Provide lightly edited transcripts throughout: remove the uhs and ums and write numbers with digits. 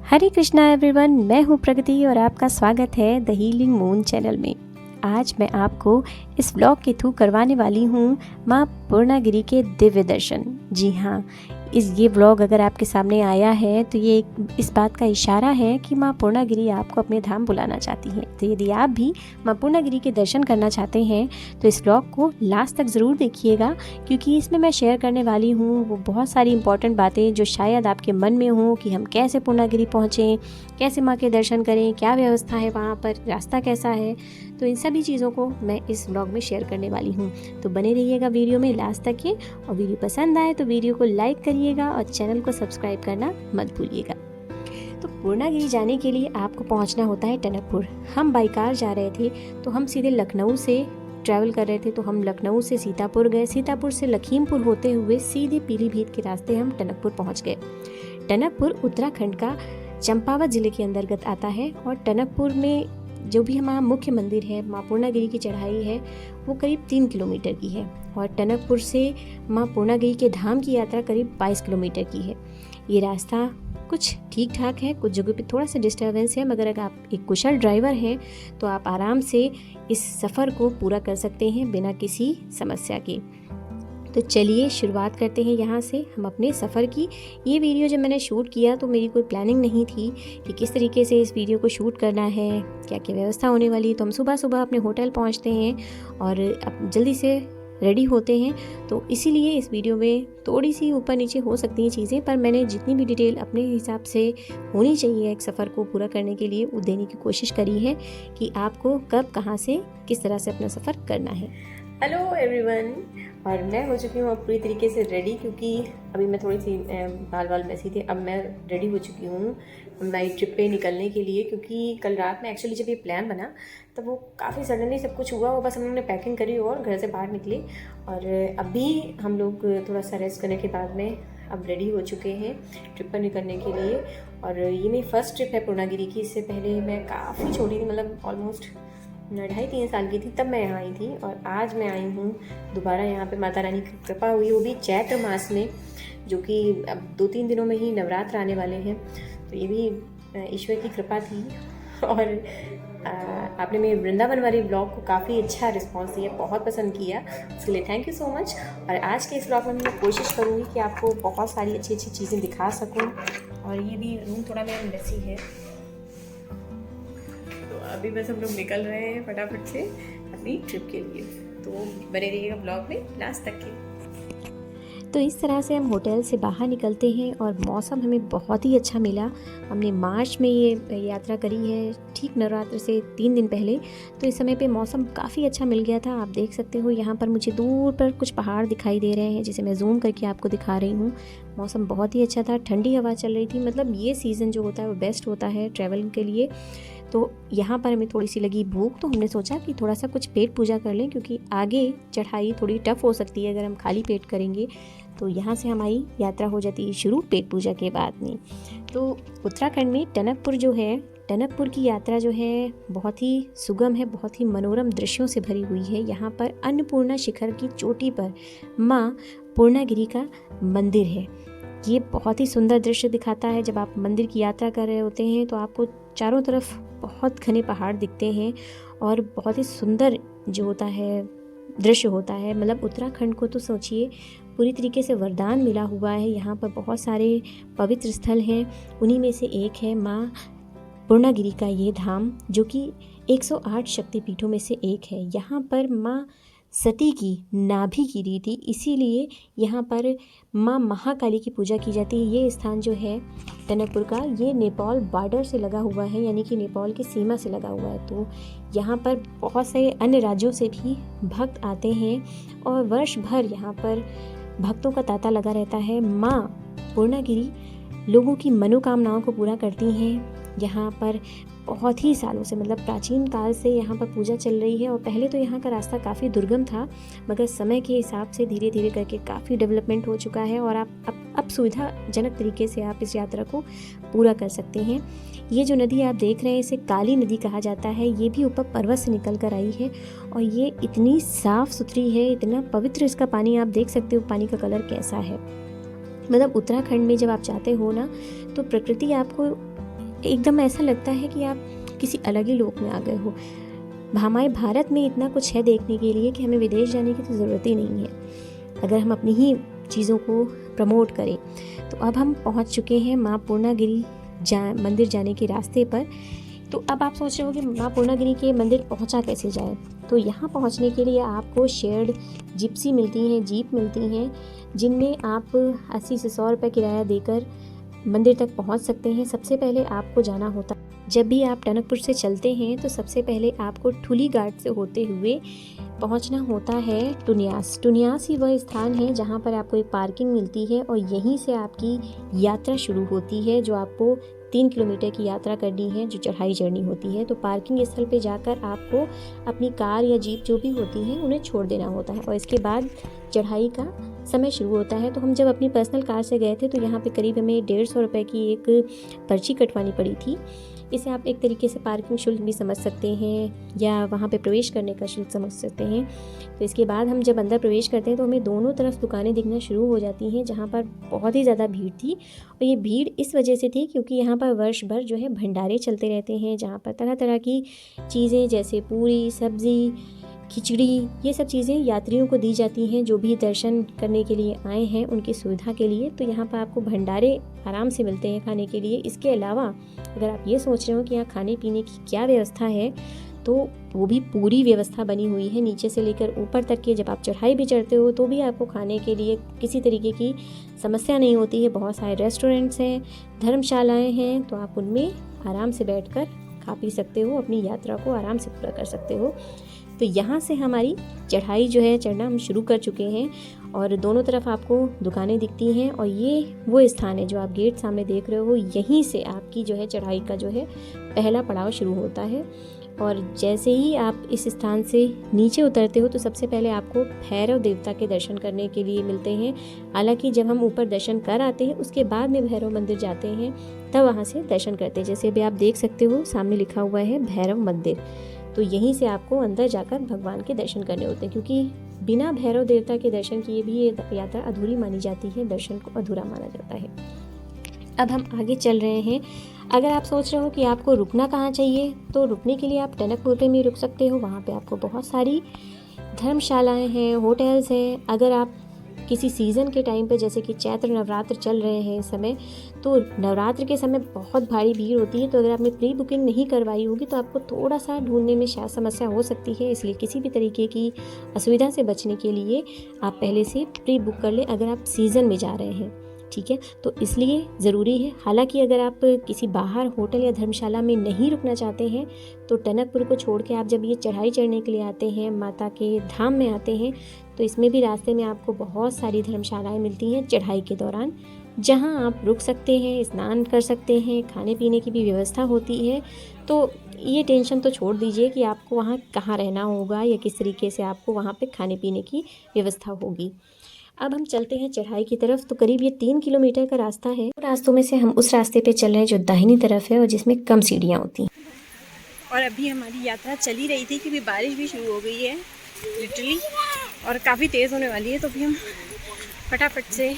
हरे Krishna everyone, मैं हूँ प्रगति और आपका स्वागत है द हीलिंग मून चैनल में। आज मैं आपको इस व्लॉग के थ्रू करवाने वाली हूँ माँ पूर्णागिरि के दिव्य दर्शन। जी हाँ, ये व्लॉग अगर आपके सामने आया है तो ये इस बात का इशारा है कि माँ पूर्णागिरि आपको अपने धाम बुलाना चाहती हैं। तो यदि आप भी माँ पूर्णागिरि के दर्शन करना चाहते हैं तो इस व्लॉग को लास्ट तक ज़रूर देखिएगा, क्योंकि इसमें मैं शेयर करने वाली हूँ वो बहुत सारी इंपॉर्टेंट बातें जो शायद आपके मन में हों कि हम कैसे पूर्णागिरि पहुँचें, कैसे माँ के दर्शन करें, क्या व्यवस्था है वहाँ पर, रास्ता कैसा है। तो इन सभी चीज़ों को मैं इस व्लॉग में शेयर करने वाली हूँ। तो बने रहिएगा वीडियो में लास्ट तक के, और वीडियो पसंद आए तो वीडियो को लाइक करिएगा और चैनल को सब्सक्राइब करना मत भूलिएगा। तो पूर्णागिरि जाने के लिए आपको पहुँचना होता है टनकपुर। हम बाई कार जा रहे थे तो हम सीधे लखनऊ से ट्रैवल कर रहे थे, तो हम लखनऊ से सीतापुर गए, सीतापुर से लखीमपुर होते हुए सीधे पीलीभीत के रास्ते हम टनकपुर पहुँच गए। टनकपुर उत्तराखंड का चंपावत ज़िले के अंतर्गत आता है और टनकपुर में जो भी हमारा मुख्य मंदिर है, माँ पूर्णागिरि की चढ़ाई है, वो करीब 3 किलोमीटर की है और टनकपुर से माँ पूर्णागिरि के धाम की यात्रा करीब 22 किलोमीटर की है। ये रास्ता कुछ ठीक ठाक है, कुछ जगह पे थोड़ा सा डिस्टर्बेंस है, मगर अगर आप एक कुशल ड्राइवर हैं तो आप आराम से इस सफ़र को पूरा कर सकते हैं बिना किसी समस्या के। तो चलिए शुरुआत करते हैं यहाँ से हम अपने सफ़र की। ये वीडियो जब मैंने शूट किया तो मेरी कोई प्लानिंग नहीं थी कि किस तरीके से इस वीडियो को शूट करना है, क्या क्या व्यवस्था होने वाली है। तो हम सुबह सुबह अपने होटल पहुँचते हैं और अब जल्दी से रेडी होते हैं, तो इसीलिए इस वीडियो में थोड़ी सी ऊपर नीचे हो सकती हैं चीज़ें, पर मैंने जितनी भी डिटेल अपने हिसाब से होनी चाहिए एक सफ़र को पूरा करने के लिए वो देने की कोशिश करी है कि आपको कब कहाँ से किस तरह से अपना सफ़र करना है। हेलो एवरीवन, और मैं हो चुकी हूँ अब पूरी तरीके से रेडी, क्योंकि अभी मैं थोड़ी सी बाल मैसी थे। अब मैं रेडी हो चुकी हूँ मेरी ट्रिप पे निकलने के लिए, क्योंकि कल रात में एक्चुअली जब ये प्लान बना तब वो काफ़ी सडनली सब कुछ हुआ। वो बस हम लोगों ने पैकिंग करी और घर से बाहर निकले, और अभी हम लोग थोड़ा सा रेस्ट करने के बाद में अब रेडी हो चुके हैं ट्रिप पर निकलने के लिए। और ये मेरी फ़र्स्ट ट्रिप है पूर्णागिरि की। इससे पहले मैं काफ़ी छोटी थी, मतलब ऑलमोस्ट 2.5-3 साल की थी तब मैं यहाँ आई थी, और आज मैं आई हूँ दोबारा यहाँ पे। माता रानी की कृपा हुई, वो भी चैत्र मास में, जो कि अब 2-3 दिनों में ही नवरात्र आने वाले हैं। तो ये भी ईश्वर की कृपा थी। और आपने मेरे वृंदावन वाले ब्लॉग को काफ़ी अच्छा रिस्पांस दिया, बहुत पसंद किया, उसके लिए थैंक यू सो मच। और आज के इस ब्लॉग में मैं कोशिश करूँगी कि आपको बहुत सारी अच्छी अच्छी चीज़ें दिखा सकूँ। और ये भी रूम थोड़ा मेरा मेसी है, अभी बस हम लोग निकल रहे हैं फटाफट से अपनी ट्रिप के लिए। तो बने रहिएगा ब्लॉग में लास्ट तक के। तो इस तरह से हम होटल से बाहर निकलते हैं और मौसम हमें बहुत ही अच्छा मिला। हमने मार्च में ये यात्रा करी है, ठीक नवरात्र से 3 दिन पहले। तो इस समय पे मौसम काफ़ी अच्छा मिल गया था। आप देख सकते हो यहाँ पर मुझे दूर पर कुछ पहाड़ दिखाई दे रहे हैं, जिसे मैं जूम करके आपको दिखा रही हूँ। मौसम बहुत ही अच्छा था, ठंडी हवा चल रही थी। मतलब ये सीज़न जो होता है वो बेस्ट होता है ट्रैवलिंग के लिए। तो यहाँ पर हमें थोड़ी सी लगी भूख, तो हमने सोचा कि थोड़ा सा कुछ पेट पूजा कर लें, क्योंकि आगे चढ़ाई थोड़ी टफ हो सकती है अगर हम खाली पेट करेंगे। तो यहाँ से हमारी यात्रा हो जाती है शुरू पेट पूजा के बाद में। तो उत्तराखंड में टनकपुर जो है, टनकपुर की यात्रा जो है बहुत ही सुगम है, बहुत ही मनोरम दृश्यों से भरी हुई है। यहाँ पर अन्नपूर्णा शिखर की चोटी पर माँ पूर्णागिरि का मंदिर है। ये बहुत ही सुंदर दृश्य दिखाता है। जब आप मंदिर की यात्रा कर रहे होते हैं तो आपको चारों तरफ बहुत घने पहाड़ दिखते हैं और बहुत ही सुंदर जो होता है दृश्य होता है। मतलब उत्तराखंड को तो सोचिए पूरी तरीके से वरदान मिला हुआ है। यहाँ पर बहुत सारे पवित्र स्थल हैं, उन्हीं में से एक है माँ पूर्णागिरि का ये धाम, जो कि 108 शक्तिपीठों में से एक है। यहाँ पर माँ सती की नाभि गिरी थी, इसीलिए यहाँ पर माँ महाकाली की पूजा की जाती है। ये स्थान जो है टनकपुर का, ये नेपाल बॉर्डर से लगा हुआ है, यानी कि नेपाल की सीमा से लगा हुआ है। तो यहाँ पर बहुत सारे अन्य राज्यों से भी भक्त आते हैं और वर्ष भर यहाँ पर भक्तों का तांता लगा रहता है। माँ पूर्णागिरि लोगों की मनोकामनाओं को पूरा करती हैं। यहाँ पर बहुत ही सालों से, मतलब प्राचीन काल से यहाँ पर पूजा चल रही है। और पहले तो यहाँ का रास्ता काफ़ी दुर्गम था, मगर समय के हिसाब से धीरे धीरे करके काफ़ी डेवलपमेंट हो चुका है और आप अब सुविधाजनक तरीके से आप इस यात्रा को पूरा कर सकते हैं। ये जो नदी आप देख रहे हैं इसे काली नदी कहा जाता है। ये भी ऊपर पर्वत से निकल कर आई है और ये इतनी साफ़ सुथरी है, इतना पवित्र इसका पानी। आप देख सकते हो पानी का कलर कैसा है। मतलब उत्तराखंड में जब आप जाते हो ना, तो प्रकृति आपको एकदम ऐसा लगता है कि आप किसी अलग ही लोक में आ गए हो। हमारे भारत में इतना कुछ है देखने के लिए कि हमें विदेश जाने की तो ज़रूरत ही नहीं है, अगर हम अपनी ही चीज़ों को प्रमोट करें। तो अब हम पहुंच चुके हैं माँ पूर्णागिरी मंदिर जाने के रास्ते पर। तो अब आप सोच रहे हो कि माँ पूर्णागिरी के मंदिर पहुंचा कैसे जाए। तो यहाँ पहुंचने के लिए आपको शेयर्ड जिप्सी मिलती हैं, जीप मिलती हैं, जिनमें आप 80 से 100 रुपये किराया देकर मंदिर तक पहुंच सकते हैं। सबसे पहले आपको जाना होता, जब भी आप टनकपुर से चलते हैं तो सबसे पहले आपको ठुली घाट से होते हुए पहुंचना होता है टुनियास। टुनियास ही वह स्थान है जहां पर आपको एक पार्किंग मिलती है और यहीं से आपकी यात्रा शुरू होती है, जो आपको 3 किलोमीटर की यात्रा करनी है, जो चढ़ाई चढ़नी होती है। तो पार्किंग स्थल पे जाकर आपको अपनी कार या जीप जो भी होती है उन्हें छोड़ देना होता है और इसके बाद चढ़ाई का समय शुरू होता है। तो हम जब अपनी पर्सनल कार से गए थे तो यहाँ पे करीब हमें 150 रुपये की एक पर्ची कटवानी पड़ी थी। इसे आप एक तरीके से पार्किंग शुल्क भी समझ सकते हैं या वहाँ पे प्रवेश करने का शुल्क समझ सकते हैं। तो इसके बाद हम जब अंदर प्रवेश करते हैं तो हमें दोनों तरफ दुकानें दिखना शुरू हो जाती हैं, जहाँ पर बहुत ही ज़्यादा भीड़ थी। और ये भीड़ इस वजह से थी क्योंकि यहाँ पर वर्ष भर जो है भंडारे चलते रहते हैं, जहाँ पर तरह तरह की चीज़ें जैसे पूरी, सब्ज़ी, खिचड़ी, ये सब चीज़ें यात्रियों को दी जाती हैं जो भी दर्शन करने के लिए आए हैं उनकी सुविधा के लिए। तो यहाँ पर आपको भंडारे आराम से मिलते हैं खाने के लिए। इसके अलावा अगर आप ये सोच रहे हो कि यहाँ खाने पीने की क्या व्यवस्था है, तो वो भी पूरी व्यवस्था बनी हुई है नीचे से लेकर ऊपर तक के। जब आप चढ़ाई भी चढ़ते हो तो भी आपको खाने के लिए किसी तरीके की समस्या नहीं होती है। बहुत सारे रेस्टोरेंट्स हैं, धर्मशालाएँ हैं, तो आप उनमें आराम से बैठकर खा पी सकते हो, अपनी यात्रा को आराम से पूरा कर सकते हो। तो यहाँ से हमारी चढ़ाई जो है चढ़ना हम शुरू कर चुके हैं और दोनों तरफ आपको दुकानें दिखती हैं और ये वो स्थान है जो आप गेट सामने देख रहे हो। यहीं से आपकी जो है चढ़ाई का जो है पहला पड़ाव शुरू होता है। और जैसे ही आप इस स्थान से नीचे उतरते हो तो सबसे पहले आपको भैरव देवता के दर्शन करने के लिए मिलते हैं। हालांकि जब हम ऊपर दर्शन कर आते हैं उसके बाद में भैरव मंदिर जाते हैं, तब वहाँ से दर्शन करते हैं। जैसे अभी आप देख सकते हो सामने लिखा हुआ है भैरव मंदिर। तो यहीं से आपको अंदर जाकर भगवान के दर्शन करने होते हैं, क्योंकि बिना भैरव देवता के दर्शन किए भी ये यात्रा अधूरी मानी जाती है, दर्शन को अधूरा माना जाता है। अब हम आगे चल रहे हैं। अगर आप सोच रहे हो कि आपको रुकना कहाँ चाहिए, तो रुकने के लिए आप टनकपुर में रुक सकते हो। वहाँ पे आपको बहुत सारी धर्मशालाएँ हैं, होटल्स हैं। अगर आप किसी सीज़न के टाइम पे, जैसे कि चैत्र नवरात्र चल रहे हैं इस समय, तो नवरात्र के समय बहुत भारी भीड़ होती है। तो अगर आपने प्री बुकिंग नहीं करवाई होगी तो आपको थोड़ा सा ढूंढने में शायद समस्या हो सकती है। इसलिए किसी भी तरीके की असुविधा से बचने के लिए आप पहले से प्री बुक कर लें अगर आप सीज़न में जा रहे हैं, ठीक है। तो इसलिए ज़रूरी है। हालांकि अगर आप किसी बाहर होटल या धर्मशाला में नहीं रुकना चाहते हैं तो टनकपुर को छोड़ के आप जब ये चढ़ाई चढ़ने के लिए आते हैं, माता के धाम में आते हैं, तो इसमें भी रास्ते में आपको बहुत सारी धर्मशालाएं मिलती हैं चढ़ाई के दौरान, जहां आप रुक सकते हैं, स्नान कर सकते हैं, खाने पीने की भी व्यवस्था होती है। तो ये टेंशन तो छोड़ दीजिए कि आपको वहाँ कहाँ रहना होगा या किस तरीके से आपको वहाँ पे खाने पीने की व्यवस्था होगी। अब हम चलते हैं चढ़ाई की तरफ। तो करीब ये 3 किलोमीटर का रास्ता है। रास्तों में से हम उस रास्ते पे चल रहे हैं जो दाहिनी तरफ है और जिसमें कम सीढ़ियाँ होती हैं। और अभी हमारी यात्रा चली रही थी क्योंकि बारिश भी शुरू हो गई है लिटरली, और काफ़ी तेज़ होने वाली है। तो अभी हम फटाफट से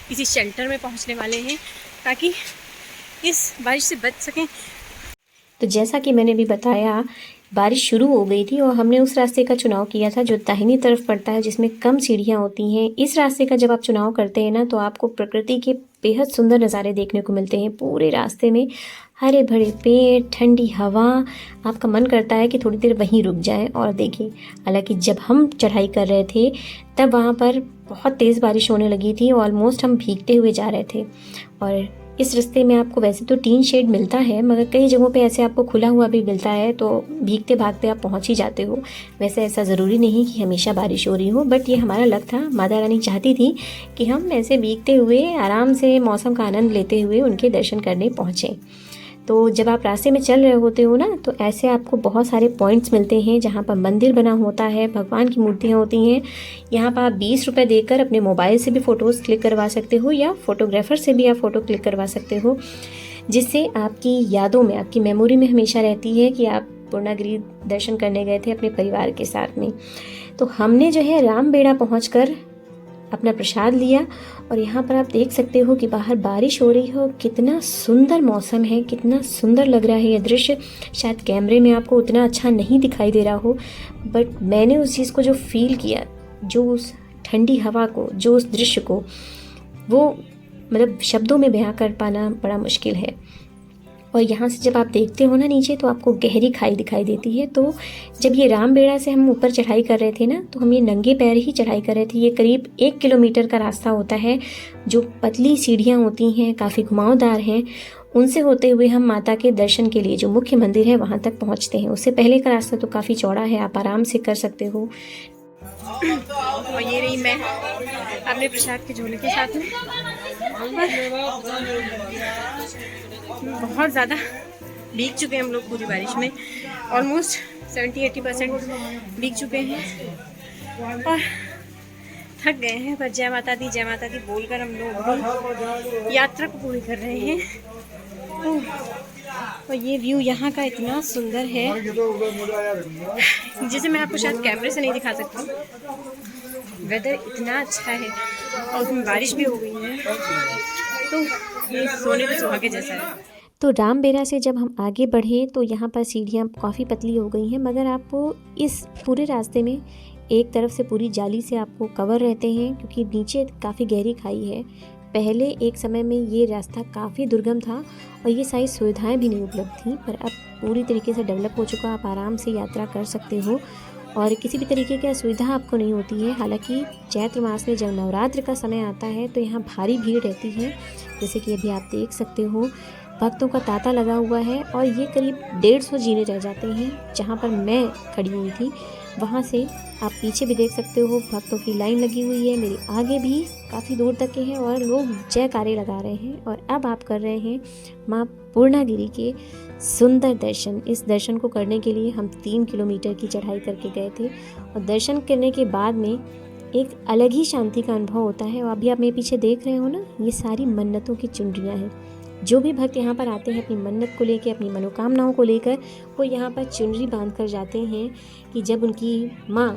किसी शेल्टर में पहुंचने वाले हैं ताकि इस बारिश से बच सकें। तो जैसा कि मैंने भी बताया, बारिश शुरू हो गई थी और हमने उस रास्ते का चुनाव किया था जो दाहिनी तरफ पड़ता है, जिसमें कम सीढ़ियाँ होती हैं। इस रास्ते का जब आप चुनाव करते हैं ना, तो आपको प्रकृति के बेहद सुंदर नज़ारे देखने को मिलते हैं। पूरे रास्ते में हरे भरे पेड़, ठंडी हवा, आपका मन करता है कि थोड़ी देर वहीं रुक जाएं और देखें। हालांकि जब हम चढ़ाई कर रहे थे तब वहाँ पर बहुत तेज़ बारिश होने लगी थी, ऑलमोस्ट हम भीगते हुए जा रहे थे। और इस रास्ते में आपको वैसे तो टीन शेड मिलता है, मगर कई जगहों पे ऐसे आपको खुला हुआ भी मिलता है, तो भीगते भागते आप पहुंच ही जाते हो। वैसे ऐसा ज़रूरी नहीं कि हमेशा बारिश हो रही हो, बट ये हमारा लक था। माता रानी चाहती थी कि हम ऐसे भीगते हुए आराम से मौसम का आनंद लेते हुए उनके दर्शन करने पहुँचें। तो जब आप रास्ते में चल रहे होते हो ना, तो ऐसे आपको बहुत सारे पॉइंट्स मिलते हैं जहाँ पर मंदिर बना होता है, भगवान की मूर्तियाँ होती हैं। यहाँ पर आप 20 रुपये देकर अपने मोबाइल से भी फ़ोटोज़ क्लिक करवा सकते हो या फोटोग्राफर से भी आप फ़ोटो क्लिक करवा सकते हो, जिससे आपकी यादों में, आपकी मेमोरी में हमेशा रहती है कि आप पूर्णागिरी दर्शन करने गए थे अपने परिवार के साथ में। तो हमने जो है रामबेड़ा पहुँच कर अपना प्रसाद लिया और यहाँ पर आप देख सकते हो कि बाहर बारिश हो रही हो, कितना सुंदर मौसम है, कितना सुंदर लग रहा है ये दृश्य। शायद कैमरे में आपको उतना अच्छा नहीं दिखाई दे रहा हो, बट मैंने उस चीज़ को जो फील किया, जो उस ठंडी हवा को, जो उस दृश्य को, वो मतलब शब्दों में बयां कर पाना बड़ा मुश्किल है। और यहाँ से जब आप देखते हो ना नीचे, तो आपको गहरी खाई दिखाई देती है। तो जब ये रामबेड़ा से हम ऊपर चढ़ाई कर रहे थे ना, तो हम ये नंगे पैर ही चढ़ाई कर रहे थे। ये करीब 1 किलोमीटर का रास्ता होता है, जो पतली सीढ़ियाँ होती हैं, काफ़ी घुमावदार हैं। उनसे होते हुए हम माता के दर्शन के लिए जो मुख्य मंदिर है वहाँ तक पहुँचते हैं। उससे पहले का रास्ता तो काफ़ी चौड़ा है, आप आराम से कर सकते हो। और ये रही मैं अपने प्रसाद के झोले के साथ में। बहुत ज़्यादा भीग चुके हैं हम लोग पूरी बारिश में, ऑलमोस्ट 70-80% भीग चुके हैं और थक गए हैं। पर जय माता दी बोलकर हम लोग यात्रा को पूरी कर रहे हैं। और ये व्यू यहाँ का इतना सुंदर है जिसे मैं आपको शायद कैमरे से नहीं दिखा सकती। वेदर इतना अच्छा है और उसमें बारिश भी हो गई है, तो ये सोने पे सुहागे जैसा है। तो रामबेड़ा से जब हम आगे बढ़े तो यहाँ पर सीढ़ियाँ काफ़ी पतली हो गई हैं, मगर आपको इस पूरे रास्ते में एक तरफ से पूरी जाली से आपको कवर रहते हैं, क्योंकि नीचे काफ़ी गहरी खाई है। पहले एक समय में ये रास्ता काफ़ी दुर्गम था और ये सारी सुविधाएं भी नहीं उपलब्ध थी, पर अब पूरी तरीके से डेवलप हो चुका। आप आराम से यात्रा कर सकते हो और किसी भी तरीके की असुविधा आपको नहीं होती है। हालांकि चैत्र मास में जब नवरात्र का समय आता है तो यहाँ भारी भीड़ रहती है, जैसे कि अभी आप देख सकते हो। भक्तों का तांता लगा हुआ है और ये करीब 150 जीने रह जाते हैं। जहाँ पर मैं खड़ी हुई थी वहाँ से आप पीछे भी देख सकते हो, भक्तों की लाइन लगी हुई है। मेरे आगे भी काफ़ी दूर तक के हैं और लोग जयकारे लगा रहे हैं। और अब आप कर रहे हैं माँ पूर्णागिरि के सुंदर दर्शन। इस दर्शन को करने के लिए हम 3 किलोमीटर की चढ़ाई करके गए थे और दर्शन करने के बाद में एक अलग ही शांति का अनुभव होता है। और अभी आप मेरे पीछे देख रहे हो ना, ये सारी मन्नतों की चुनरियाँ हैं। जो भी भक्त यहाँ पर आते हैं अपनी मन्नत को लेकर, अपनी मनोकामनाओं को लेकर, वो यहाँ पर चुनरी बांध कर जाते हैं कि जब उनकी माँ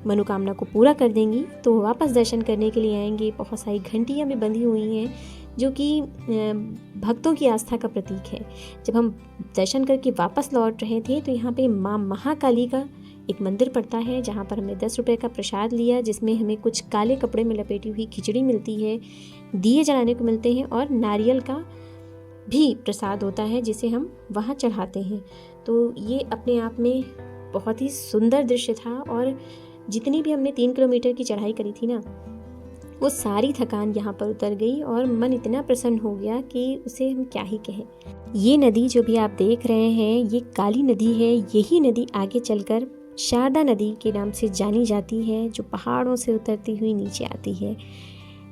मनोकामना को पूरा कर देंगी तो वापस दर्शन करने के लिए आएंगे। बहुत सारी घंटियाँ भी बंधी हुई हैं जो कि भक्तों की आस्था का प्रतीक है। जब हम दर्शन करके वापस लौट रहे थे तो यहाँ पे माँ महाकाली का एक मंदिर पड़ता है, जहाँ पर हमने 10 रुपये का प्रसाद लिया, जिसमें हमें कुछ काले कपड़े में लपेटी हुई खिचड़ी मिलती है, दिए जलाने को मिलते हैं और नारियल का भी प्रसाद होता है जिसे हम वहाँ चढ़ाते हैं। तो ये अपने आप में बहुत ही सुंदर दृश्य था और जितनी भी हमने 3 किलोमीटर की चढ़ाई करी थी ना, वो सारी थकान यहाँ पर उतर गई और मन इतना प्रसन्न हो गया कि उसे हम क्या ही कहें। ये नदी जो भी आप देख रहे हैं, ये काली नदी है। यही नदी आगे चलकर शारदा नदी के नाम से जानी जाती है, जो पहाड़ों से उतरती हुई नीचे आती है।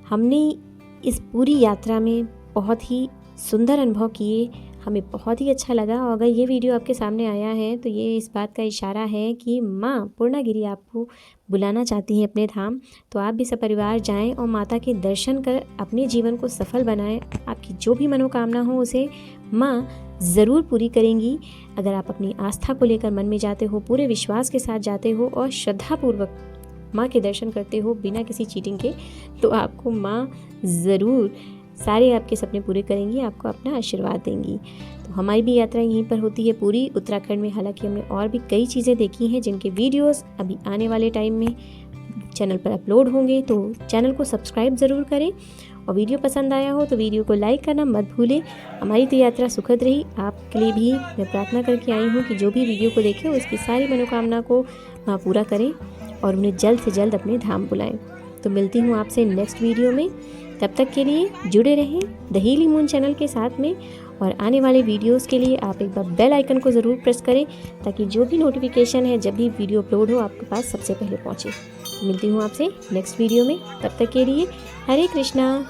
हमने इस पूरी यात्रा में बहुत ही सुंदर अनुभव किए, हमें बहुत ही अच्छा लगा। और अगर ये वीडियो आपके सामने आया है तो ये इस बात का इशारा है कि माँ पूर्णागिरि आपको बुलाना चाहती हैं अपने धाम। तो आप भी सपरिवार जाएं और माता के दर्शन कर अपने जीवन को सफल बनाएं। आपकी जो भी मनोकामना हो उसे माँ ज़रूर पूरी करेंगी। अगर आप अपनी आस्था को लेकर मन में जाते हो, पूरे विश्वास के साथ जाते हो और श्रद्धापूर्वक माँ के दर्शन करते हो बिना किसी चीटिंग के, तो आपको माँ ज़रूर सारे आपके सपने पूरे करेंगी, आपको अपना आशीर्वाद देंगी। तो हमारी भी यात्रा यहीं पर होती है पूरी उत्तराखंड में। हालांकि हमने और भी कई चीज़ें देखी हैं जिनके वीडियोस अभी आने वाले टाइम में चैनल पर अपलोड होंगे, तो चैनल को सब्सक्राइब ज़रूर करें। और वीडियो पसंद आया हो तो वीडियो को लाइक करना मत भूलें। हमारी तो यात्रा सुखद रही, आपके लिए भी मैं प्रार्थना करके आई हूँ कि जो भी वीडियो को देखें उसकी सारी मनोकामना को पूरा करें और उन्हें जल्द से जल्द अपने धाम बुलाएं। तो मिलती हूँ आपसे नेक्स्ट वीडियो में। तब तक के लिए जुड़े रहें द हीलिंग मून चैनल के साथ में, और आने वाले वीडियोस के लिए आप एक बार बेल आइकन को ज़रूर प्रेस करें ताकि जो भी नोटिफिकेशन है जब भी वीडियो अपलोड हो आपके पास सबसे पहले पहुंचे। मिलती हूँ आपसे नेक्स्ट वीडियो में। तब तक के लिए हरे कृष्णा।